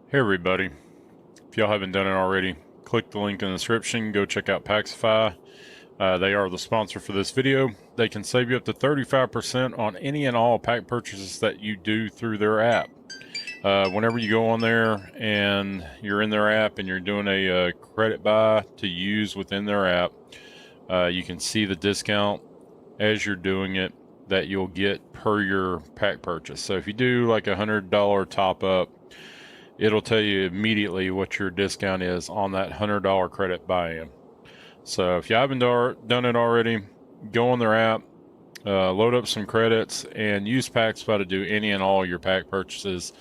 Hey everybody, if y'all haven't done it already, click the link in the description, go check out Packsify. They are the sponsor for this video. They can save you up to 35% on any and all pack purchases that you do through their app. Whenever you go on there and you're in their app and you're doing a credit buy to use within their app, you can see the discount as you're doing it that you'll get per your pack purchase. So if you do like $100 top up, it'll tell you immediately what your discount is on that $100 credit buy-in. So if you haven't done it already, go on their app, load up some credits, and use Packsify to do any and all your pack purchases.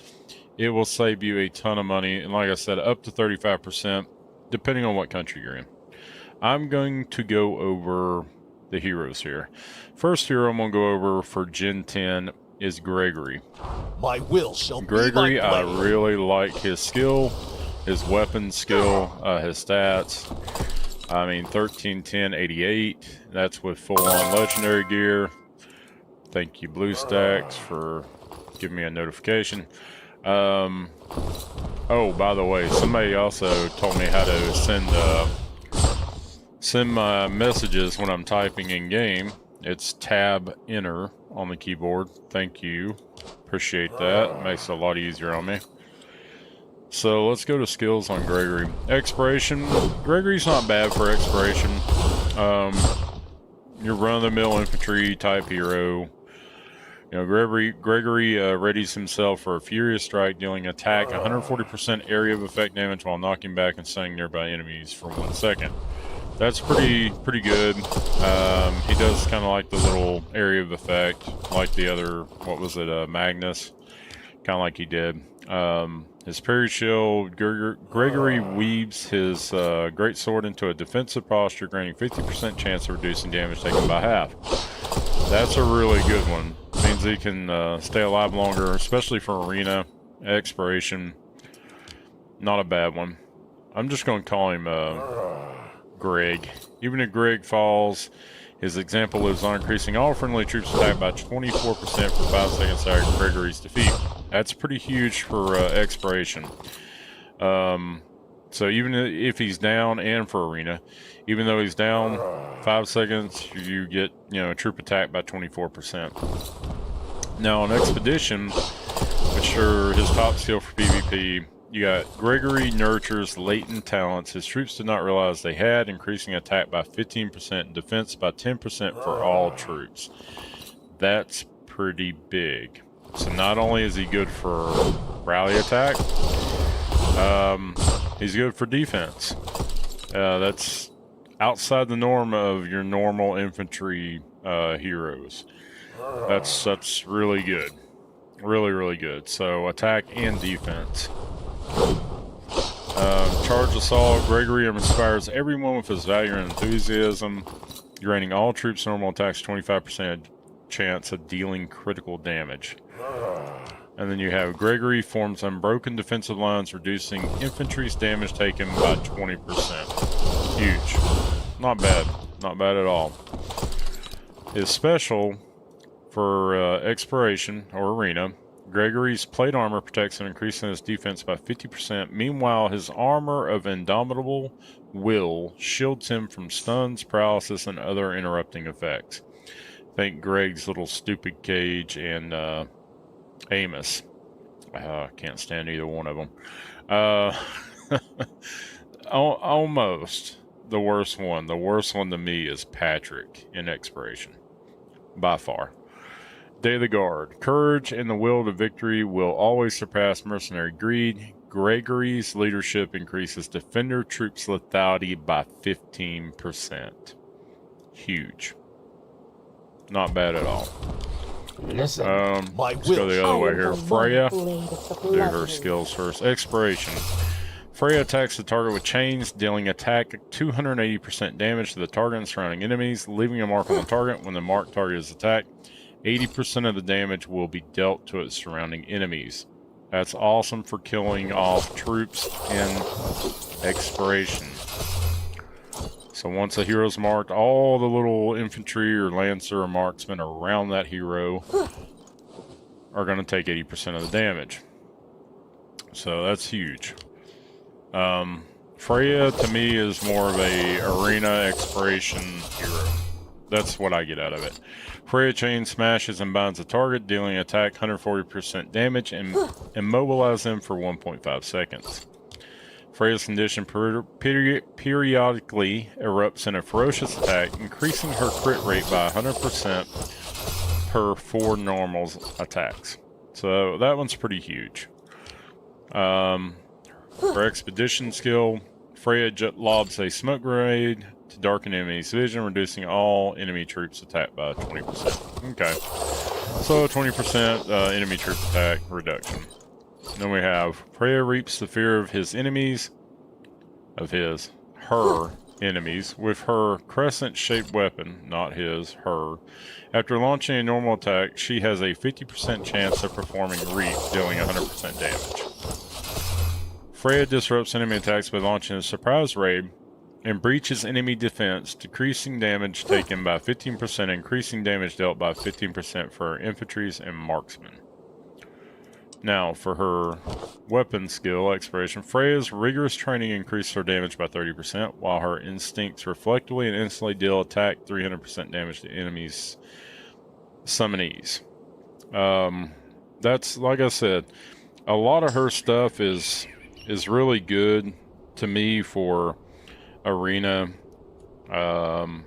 It will save you a ton of money, and like I said, up to 35%, depending on what country you're in. I'm going to go over the heroes here. First hero I'm going to go over for Gen 10 is Gregory. My will shall Gregory, be my I blade. really like his skill, his weapon skill, his stats. I mean, 13, 10, 88. That's with full-on legendary gear. Thank you, BlueStacks, for giving me a notification. Oh, by the way, somebody also told me how to send my messages when I'm typing in game. It's tab enter on the keyboard. Thank you. Appreciate that. Makes it a lot easier on me. So let's go to skills on Gregory. Exploration. Gregory's not bad for exploration. You're run-of-the-mill infantry type hero. You know, Gregory readies himself for a furious strike, dealing attack 140% area of effect damage while knocking back and stunning nearby enemies for 1 second. That's pretty good. He does kind of like the little area of effect, like the other, what was it, Magnus? Kind of like he did. His parry shield, Gregory weaves his great sword into a defensive posture, granting 50% chance of reducing damage taken by half. That's a really good one. Means he can stay alive longer, especially for arena exploration. Not a bad one. I'm just going to call him Greg. Even if Greg falls, his example lives on, increasing all friendly troops attack by 24% for 5 seconds after Gregory's defeat. That's pretty huge for exploration. So even if he's down, and for arena, even though he's down 5 seconds, you get, you know, a troop attack by 24%. Now on expedition, which are his top skill for PvP, you got Gregory nurtures latent talents his troops did not realize they had, increasing attack by 15% and defense by 10% for all troops. That's pretty big. So not only is he good for rally attack, he's good for defense. That's outside the norm of your normal infantry heroes. That's really good. Really good. So attack and defense. Charge assault. Gregory inspires everyone with his valor and enthusiasm, granting all troops normal attacks 25% chance of dealing critical damage. And then you have Gregory forms unbroken defensive lines, reducing infantry's damage taken by 20%. Huge. Not bad. Not bad at all. His special for exploration or arena, Gregory's plate armor protects him, increasing his defense by 50%. Meanwhile, his armor of indomitable will shields him from stuns, paralysis, and other interrupting effects. Think Greg's little stupid cage and Amos. Can't stand either one of them. Almost the worst one. The worst one to me is Patrick in exploration, by far. Day of the Guard. Courage and the will to victory will always surpass mercenary greed. Gregory's leadership increases defender troops' lethality by 15%. Huge. Not bad at all. Listen, let's go the other way here. Freya. Do her skills first. Exploration. Freya attacks the target with chains, dealing attack 280% damage to the target and surrounding enemies, leaving a mark on the target. When the marked target is attacked, 80% of the damage will be dealt to its surrounding enemies. That's awesome for killing off troops in exploration. So once a hero's marked, all the little infantry or lancer or marksmen around that hero are going to take 80% of the damage. So that's huge. Freya, to me, is more of a arena exploration hero. That's what I get out of it. Freya chain smashes and binds a target, dealing attack 140% damage and immobilize them for 1.5 seconds. Freya's condition periodically erupts in a ferocious attack, increasing her crit rate by 100% per 4 normal attacks. So that one's pretty huge. For expedition skill, Freya lobs a smoke grenade to darken enemy's vision, reducing all enemy troops attack by 20%. Okay. So 20% enemy troop attack reduction. Then we have Freya reaps the fear of her enemies with her crescent-shaped weapon, not her. After launching a normal attack, she has a 50% chance of performing Reap, dealing 100% damage. Freya disrupts enemy attacks by launching a surprise raid and breaches enemy defense, decreasing damage taken by 15%, increasing damage dealt by 15% for her infantries and marksmen. Now, for her weapon skill exploration, Freya's rigorous training increased her damage by 30%, while her instincts reflectively and instantly deal attack 300% damage to enemies' summonees. That's, like I said, a lot of her stuff is really good to me for arena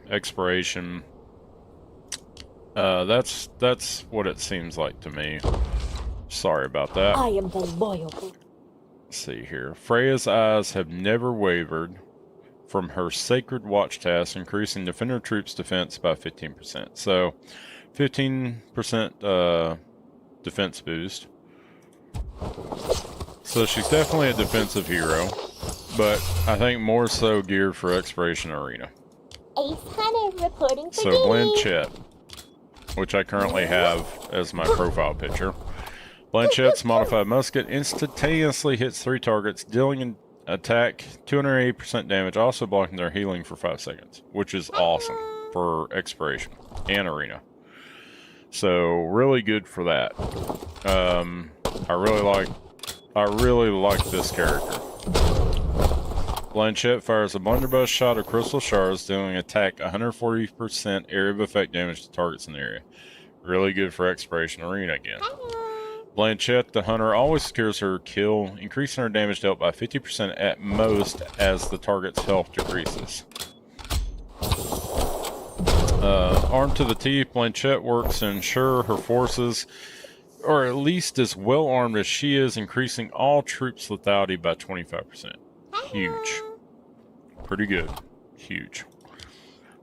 exploration. That's what it seems like to me. Sorry about that. I am the loyal. Let's see here. Freya's eyes have never wavered from her sacred watch task, increasing defender troops' defense by 15%. So, 15% defense boost. So she's definitely a defensive hero, but I think more so geared for exploration arena. Ace Hunter reporting for So Blanchette, which I currently have as my profile picture. Blanchette's modified musket instantaneously hits 3 targets, dealing an attack 280% damage, also blocking their healing for 5 seconds, which is awesome for exploration and arena. So really good for that. I really like this character. Blanchette fires a blunderbuss shot of crystal shards, dealing attack 140% area of effect damage to targets in the area. Really good for exploration arena again. Blanchette, the hunter, always secures her kill, increasing her damage dealt by 50% at most as the target's health decreases. Armed to the teeth, Blanchette works to ensure her forces are at least as well armed as she is, increasing all troops' lethality by 25%. Huge. Pretty good. Huge.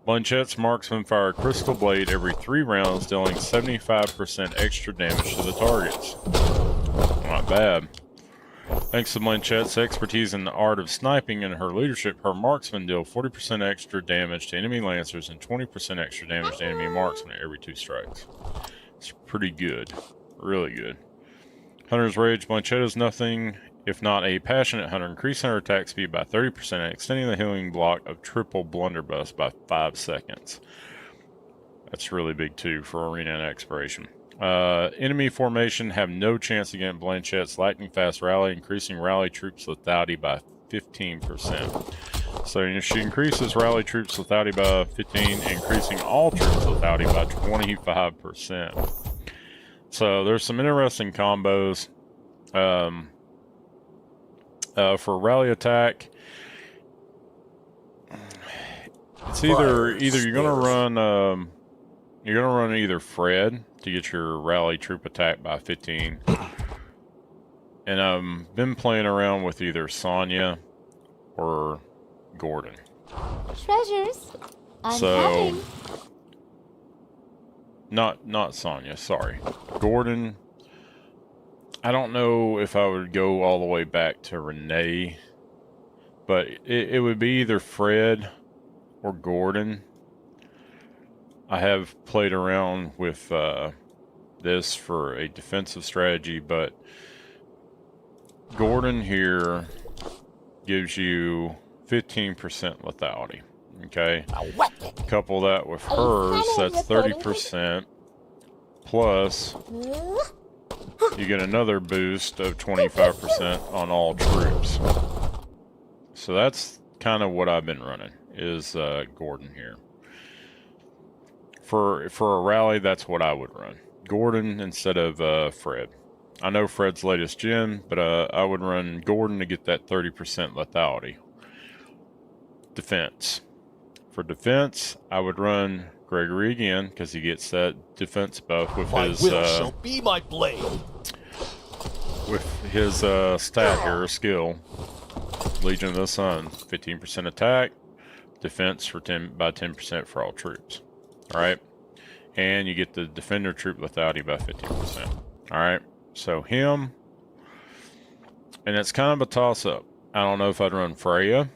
Blanchette's marksmen fire a crystal blade every 3 rounds, dealing 75% extra damage to the targets. Not bad. Thanks to Blanchette's expertise in the art of sniping and her leadership, her marksmen deal 40% extra damage to enemy lancers and 20% extra damage to enemy marksmen every 2 strikes. It's pretty good. Really good. Hunter's Rage. Blanchette is nothing if not a passionate hunter, increasing her attack speed by 30% and extending the healing block of triple blunderbuss by 5 seconds. That's really big too for arena and exploration. Enemy formation have no chance against Blanchette's lightning fast rally, increasing rally troops lethality by 15%. So she increases rally troops lethality by 15, increasing all troops lethality by 25%. So there's some interesting combos. For rally attack, it's either you're gonna run either Fred to get your rally troop attack by 15, and I've been playing around with either Sonya or Gordon. Treasures. So not Sonya, sorry, Gordon. I don't know if I would go all the way back to Renee, but it would be either Fred or Gordon. I have played around with this for a defensive strategy, but Gordon here gives you 15% lethality. Okay, couple that with hers, that's 30% plus you get another boost of 25% on all troops. So that's kind of what I've been running, is Gordon here. For a rally, that's what I would run. Gordon instead of Fred. I know Fred's latest gen, but I would run Gordon to get that 30% lethality. Defense. For defense, I would run Gregory again, because he gets that defense buff with My his will shall be my blade. stat here, skill. Legion of the Sun, 15% attack, defense for by 10% for all troops. Alright? And you get the defender troop lethality by 15%. Alright? So him, and it's kind of a toss-up. I don't know if I'd run Freya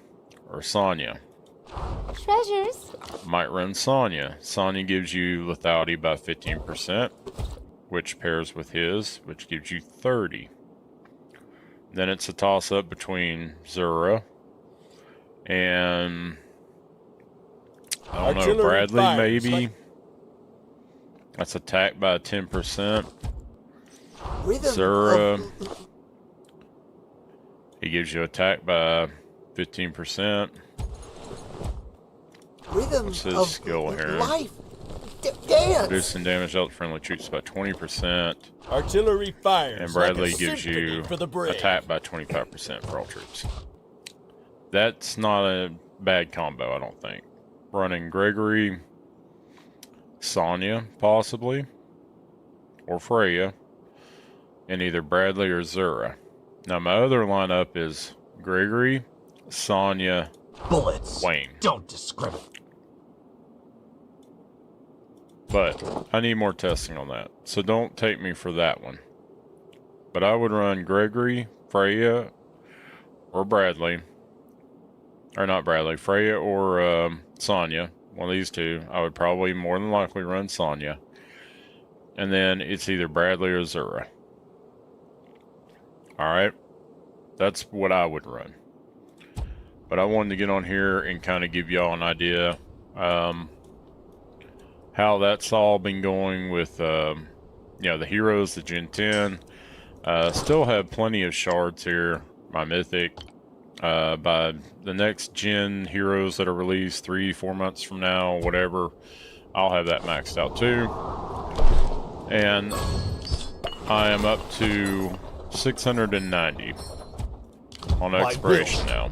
or Sonya. Treasures. Might run Sonya. Sonya gives you lethality by 15%, which pairs with his, which gives you 30. Then it's a toss-up between Zura and I don't know, Bradley maybe. That's attack by 10%. Zura, he gives you attack by 15%. What's his skill here? Reducing damage dealt to friendly troops by 20%. Artillery fires. And Bradley like gives you attack by 25% for all troops. That's not a bad combo, I don't think. Running Gregory, Sonya, possibly, or Freya, and either Bradley or Zura. Now, my other lineup is Gregory, Sonya, Bullets. Wayne. Don't discriminate. But I need more testing on that, so don't take me for that one. But I would run Gregory, Freya, or Bradley. Or not Bradley, Freya or Sonya. One of these two. I would probably more than likely run Sonya. And then it's either Bradley or Zura. Alright? That's what I would run. But I wanted to get on here and kind of give y'all an idea how that's all been going with you know, the heroes, the Gen 10. Still have plenty of shards here, my mythic. By the next gen heroes that are released 3-4 months from now, whatever, I'll have that maxed out too. And I am up to 690 on expiration now,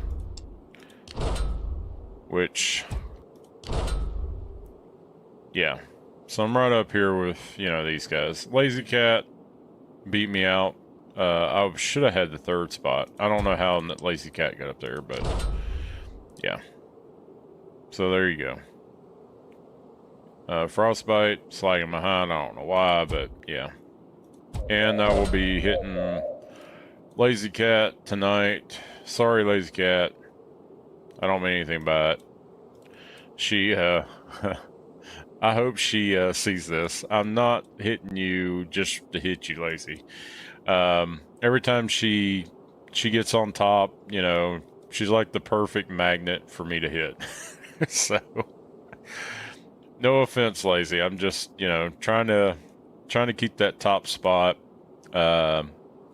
which, yeah, so I'm right up here with, you know, these guys. Lazy Cat beat me out. I should have had the third spot. I don't know how Lazy Cat got up there, but yeah. So there you go. Frostbite, slagging behind. I don't know why, but yeah. And I will be hitting Lazy Cat tonight. Sorry, Lazy Cat. I don't mean anything by it. She, I hope she sees this. I'm not hitting you just to hit you, Lazy. Every time she gets on top, you know, she's like the perfect magnet for me to hit. So, no offense, Lazy. I'm just, you know, trying to keep that top spot. I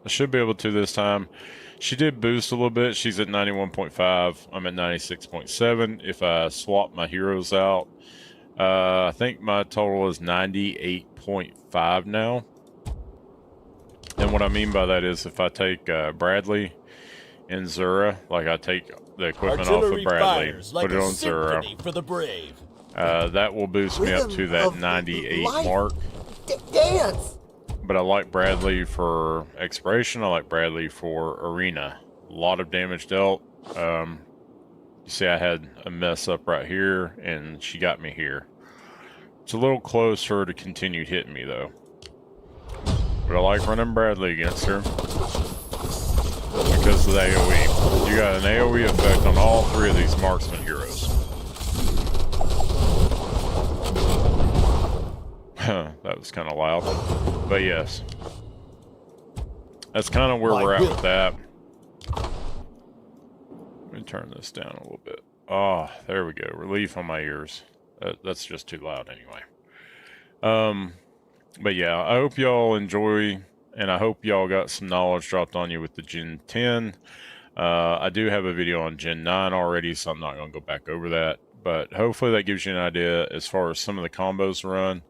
should be able to this time. She did boost a little bit. She's at 91.5. I'm at 96.7. If I swap my heroes out, I think my total is 98.5 now. And what I mean by that is if I take Bradley and Zura, like I take the equipment off of Bradley, put it on Zura, for the brave. that will boost me up to that 98 mark. Dance. But I like Bradley for expiration. I like Bradley for arena. A lot of damage dealt. You see I had a mess up right here, and she got me here. It's a little close for her to continue hitting me, though. But I like running Bradley against her because of the AoE. You got an AoE effect on all three of these marksman heroes. That was kind of loud. But yes. That's kind of where we're at with that. Let me turn this down a little bit. Oh, there we go. Relief on my ears. That's just too loud anyway. But yeah, I hope y'all enjoy and I hope y'all got some knowledge dropped on you with the Gen 10. I do have a video on Gen 9 already, so I'm not going to go back over that. But hopefully that gives you an idea as far as some of the combos to run.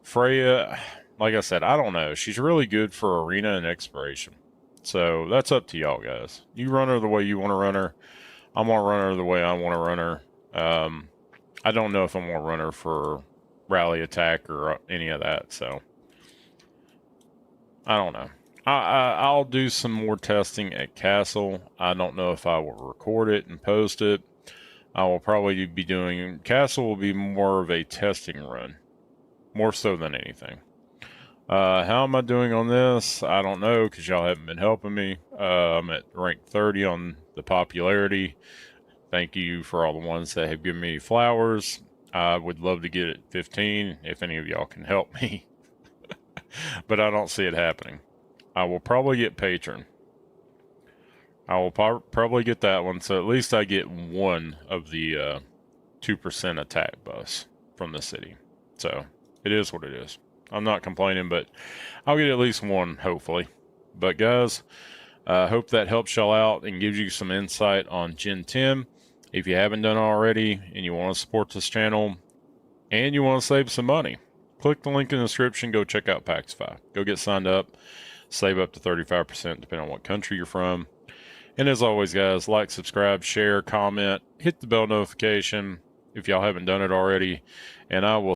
Freya, like I said, I don't know. She's really good for arena and exploration. So that's up to y'all guys. You run her the way you want to run her. I'm going to run her the way I want to run her. I don't know if I'm going to run her for rally attack or any of that, so I don't know. I'll do some more testing at Castle. I don't know if I will record it and post it. I will probably be doing... Castle will be more of a testing run, more so than anything. How am I doing on this? I don't know, because y'all haven't been helping me. I'm at rank 30 on the popularity. Thank you for all the ones that have given me flowers. I would love to get it 15 if any of y'all can help me. But I don't see it happening. I will probably get patron. I will probably get that one, so at least I get one of the 2% attack buffs from the city. So it is what it is. I'm not complaining, but I'll get at least one, hopefully. But guys, I hope that helps y'all out and gives you some insight on Gen 10. If you haven't done it already and you want to support this channel and you want to save some money, click the link in the description. Go check out Packsify. Go get signed up. Save up to 35% depending on what country you're from. And as always, guys, like, subscribe, share, comment, hit the bell notification if y'all haven't done it already. And I will